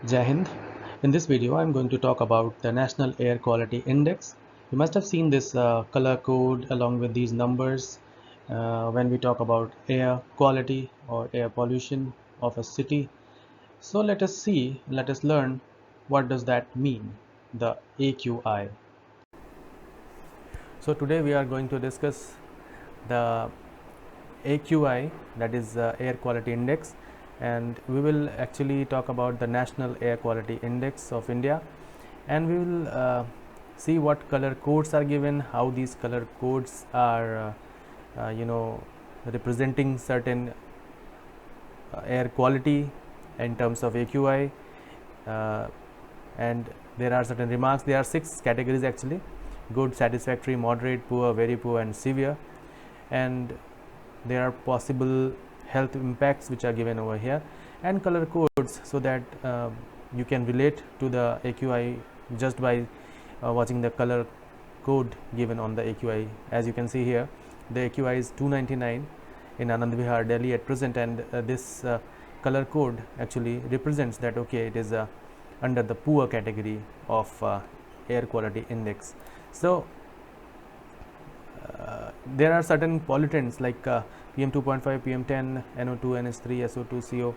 Jai Hind. In this video, I'm going to talk about the National Air Quality Index. You must have seen this color code along with these numbers when we talk about air quality or air pollution of a city. So let us learn what does that mean, the AQI. So today we are going to discuss the AQI, that is Air Quality Index, and we will actually talk about the National Air Quality Index of India, and we will see what color codes are given, how these color codes are representing certain air quality in terms of AQI, and there are certain remarks. There are 6 categories actually: good, satisfactory, moderate, poor, very poor, and severe. And there are possible health impacts which are given over here, and color codes, so that you can relate to the AQI just by watching the color code given on the AQI. As you can see here, the AQI is 299 in Anand Vihar, Delhi at present, and this color code actually represents that okay, it is under the poor category of air quality index. So there are certain pollutants like PM 2.5, PM 10, NO2, NH3, SO2, CO,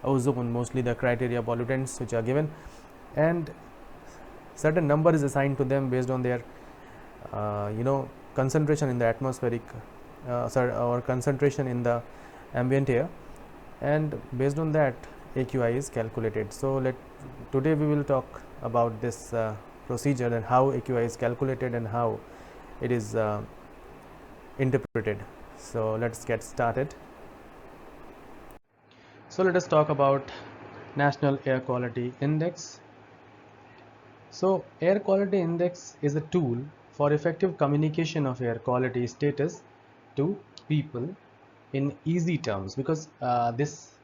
ozone, mostly the criteria pollutants which are given, and certain number is assigned to them based on their concentration in the atmospheric or concentration in the ambient air, and based on that AQI is calculated. So today we will talk about this procedure and how AQI is calculated and how it is interpreted. So let's get started. So let us talk about National Air Quality Index. So Air Quality Index is a tool for effective communication of air quality status to people in easy terms, because this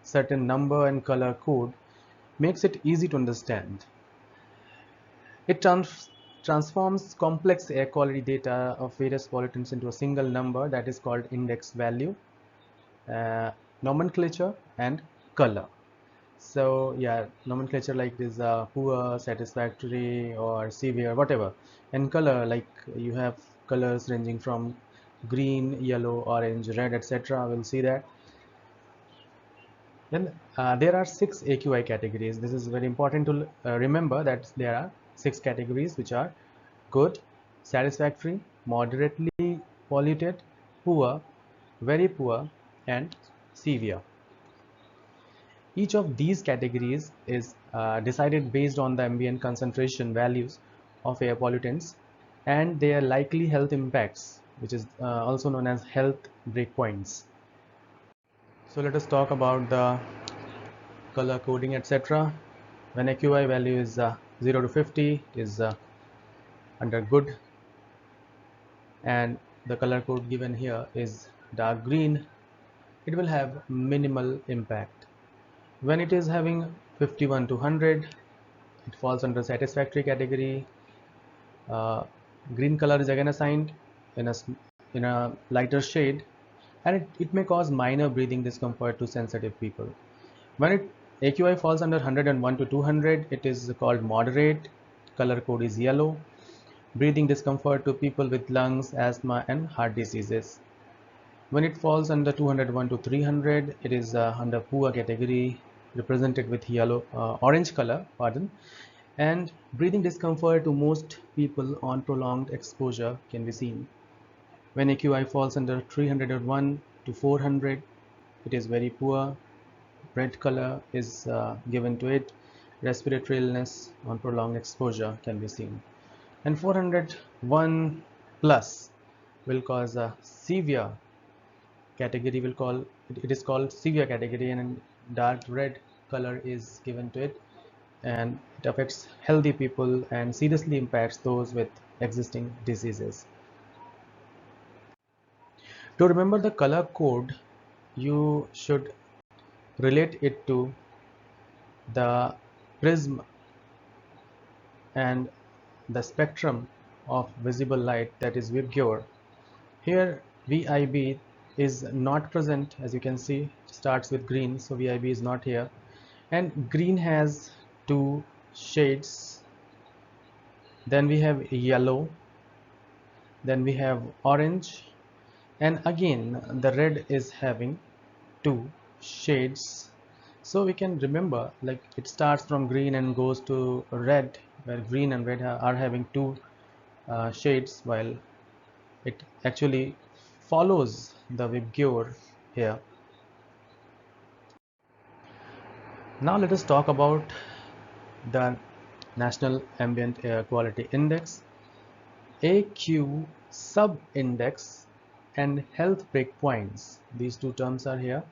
certain number and color code makes it easy to understand. It transforms complex air quality data of various pollutants into a single number that is called index value, nomenclature, and color. So yeah, nomenclature like this poor, satisfactory, or severe, whatever, and color like you have colors ranging from green, yellow, orange, red, etc. We'll see that. Then there are 6 AQI categories. This is very important to remember that there are 6 categories which are good, satisfactory, moderately polluted, poor, very poor, and severe. Each of these categories is decided based on the ambient concentration values of air pollutants and their likely health impacts, which is also known as health breakpoints. So let us talk about the color coding, etc. When AQI value is 0 to 50 is under good, and the color code given here is dark green, it will have minimal impact. When it is having 51 to 100, it falls under satisfactory category. Green color is again assigned in a lighter shade, and it may cause minor breathing discomfort to sensitive people. When AQI falls under 101 to 200, it is called moderate. Color code is yellow. Breathing discomfort to people with lungs, asthma, and heart diseases. When it falls under 201 to 300, it is under poor category, represented with orange color, and breathing discomfort to most people on prolonged exposure can be seen. When AQI falls under 301 to 400, it is very poor. Red color is given to it. Respiratory illness on prolonged exposure can be seen. And 401 plus will cause a severe category, it is called severe category, and dark red color is given to it, and it affects healthy people and seriously impacts those with existing diseases. To remember the color code, you should relate it to the prism and the spectrum of visible light, that is VIBGYOR. Here VIB is not present, as you can see, starts with green, so VIB is not here, and green has two shades, then we have yellow, then we have orange, and again the red is having two shades. So we can remember, like, it starts from green and goes to red, where green and red are having two shades, while it actually follows the Vibgyor here. Now let us talk about the National Ambient Air Quality Index, AQ sub-index, and health breakpoints. These two terms are here.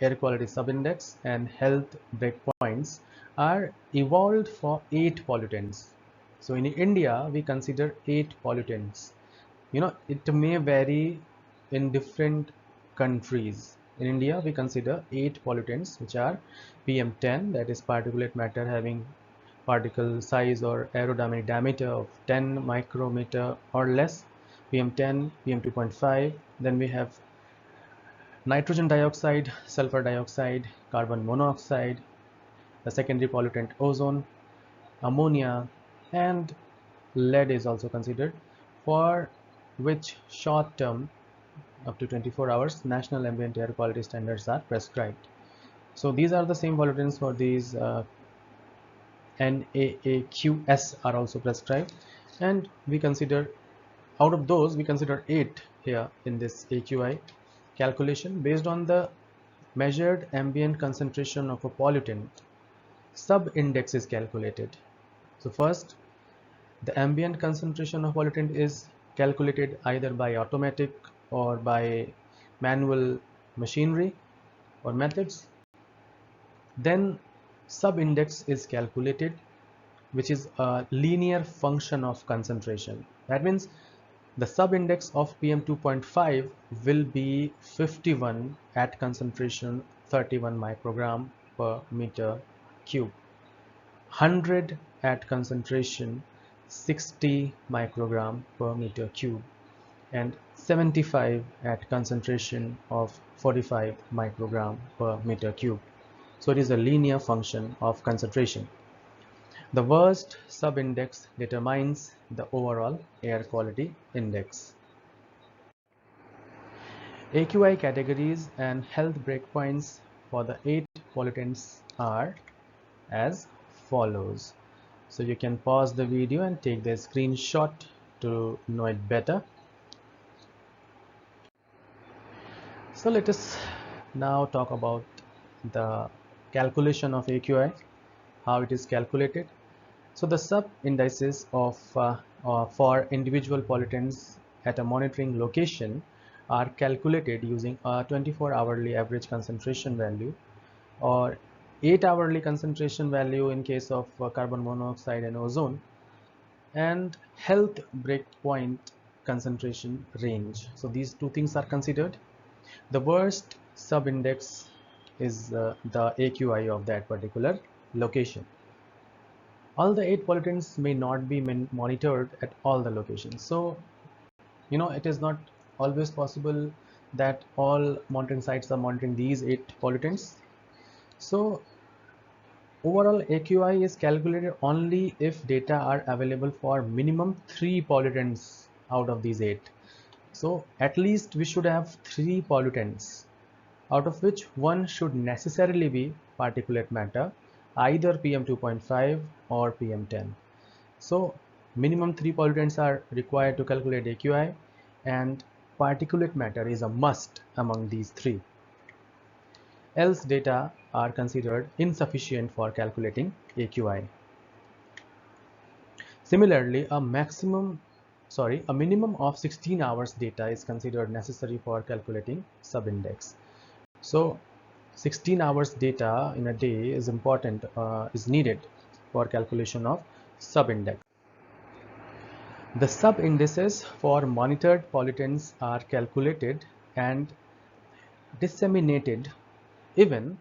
Air quality sub-index and health breakpoints are evolved for 8 pollutants. So in India, we consider 8 pollutants. It may vary in different countries. In India, we consider 8 pollutants, which are PM10, that is particulate matter having particle size or aerodynamic diameter of 10 micrometer or less, PM10, PM2.5. Then we have nitrogen dioxide, sulfur dioxide, carbon monoxide, the secondary pollutant ozone, ammonia, and lead is also considered, for which short term, up to 24 hours, national ambient air quality standards are prescribed. So these are the same pollutants for these NAAQS are also prescribed, and we consider, out of those, we consider 8 here in this AQI calculation. Based on the measured ambient concentration of a pollutant, sub-index is calculated. So first, the ambient concentration of pollutant is calculated either by automatic or by manual machinery or methods. Then sub-index is calculated, which is a linear function of concentration. That means the sub-index of PM2.5 will be 51 at concentration 31 microgram per meter cube, 100 at concentration 60 microgram per meter cube, and 75 at concentration of 45 microgram per meter cube. So it is a linear function of concentration. The worst sub-index determines the overall air quality index. AQI categories and health breakpoints for the 8 pollutants are as follows. So you can pause the video and take the screenshot to know it better. So let us now talk about the calculation of AQI, how it is calculated. So the sub-indices for individual pollutants at a monitoring location are calculated using a 24-hourly average concentration value, or 8-hourly concentration value in case of carbon monoxide and ozone, and health breakpoint concentration range. So these two things are considered. The worst sub-index is the AQI of that particular location. All the 8 pollutants may not be monitored at all the locations. So, it is not always possible that all monitoring sites are monitoring these 8 pollutants. So, overall AQI is calculated only if data are available for minimum 3 pollutants out of these 8. So, at least we should have 3 pollutants, out of which one should necessarily be particulate matter, either PM2.5 or PM10. So minimum 3 pollutants are required to calculate AQI, and particulate matter is a must among these 3. Else data are considered insufficient for calculating AQI. Similarly, a minimum of 16 hours data is considered necessary for calculating sub-index. So 16 hours data in a day is important, is needed for calculation of sub-index. The sub-indices for monitored pollutants are calculated and disseminated even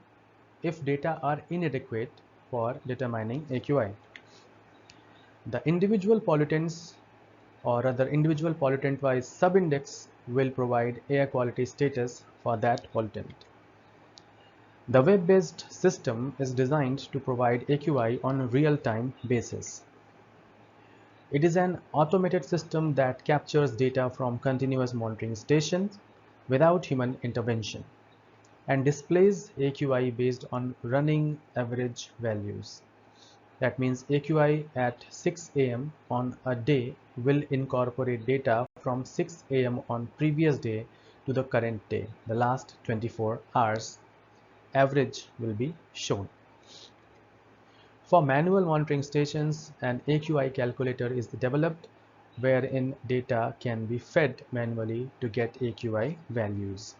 if data are inadequate for determining AQI. The individual pollutants, or rather individual pollutant-wise sub-index, will provide air quality status for that pollutant. The web-based system is designed to provide AQI on a real-time basis. It is an automated system that captures data from continuous monitoring stations without human intervention and displays AQI based on running average values. That means AQI at 6 a.m. on a day will incorporate data from 6 a.m. on previous day to the current day. The last 24 hours average will be shown. For manual monitoring stations, an AQI calculator is developed wherein data can be fed manually to get AQI values.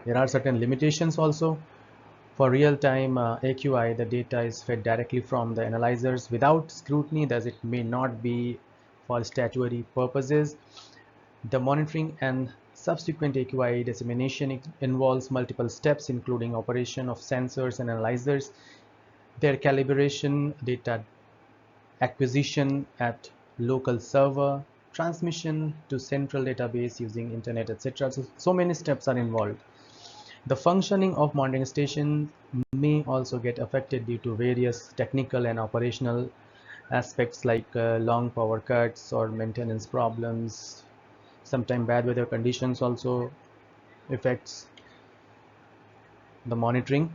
There are certain limitations also. For real-time AQI, the data is fed directly from the analyzers without scrutiny, thus it may not be for statutory purposes. The monitoring and subsequent AQI dissemination involves multiple steps, including operation of sensors and analyzers, their calibration, data acquisition at local server, transmission to central database using internet, etc. So many steps are involved. The functioning of monitoring stations may also get affected due to various technical and operational aspects like long power cuts or maintenance problems. Sometimes bad weather conditions also affects the monitoring.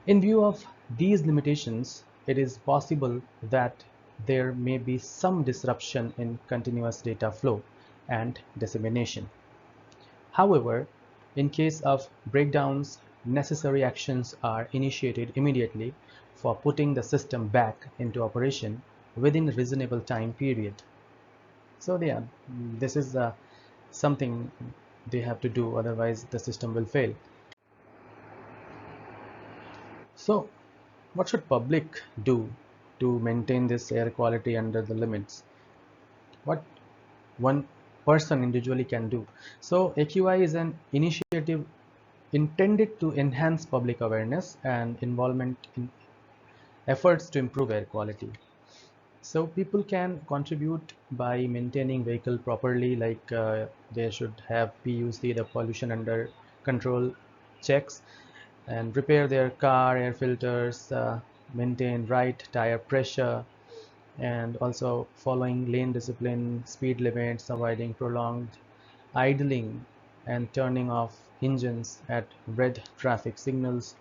In view of these limitations, it is possible that there may be some disruption in continuous data flow and dissemination. However, in case of breakdowns, necessary actions are initiated immediately for putting the system back into operation within a reasonable time period. So yeah, this is something they have to do, otherwise the system will fail. So what should public do to maintain this air quality under the limits? What one person individually can do? So AQI is an initiative intended to enhance public awareness and involvement in efforts to improve air quality. So people can contribute by maintaining vehicle properly, like they should have PUC, the pollution under control checks, and repair their car air filters, maintain right tire pressure, and also following lane discipline, speed limits, avoiding prolonged idling, and turning off engines at red traffic signals.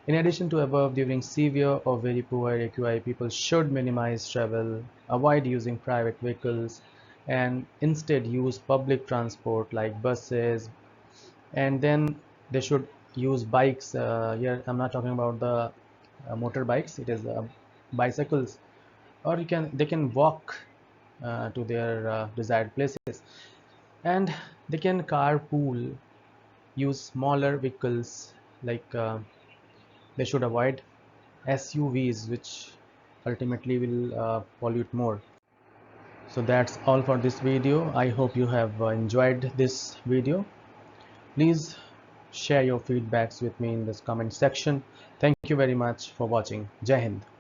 In addition to above, during severe or very poor AQI, people should minimize travel, avoid using private vehicles, and instead use public transport like buses. And then they should use bikes. Here I'm not talking about the motorbikes, it is bicycles, or they can walk to their desired places, and they can carpool, use smaller vehicles, like they should avoid SUVs, which ultimately will pollute more. So that's all for this video. I hope you have enjoyed this video. Please share your feedbacks with me in this comment section. Thank you very much for watching. Jai Hind.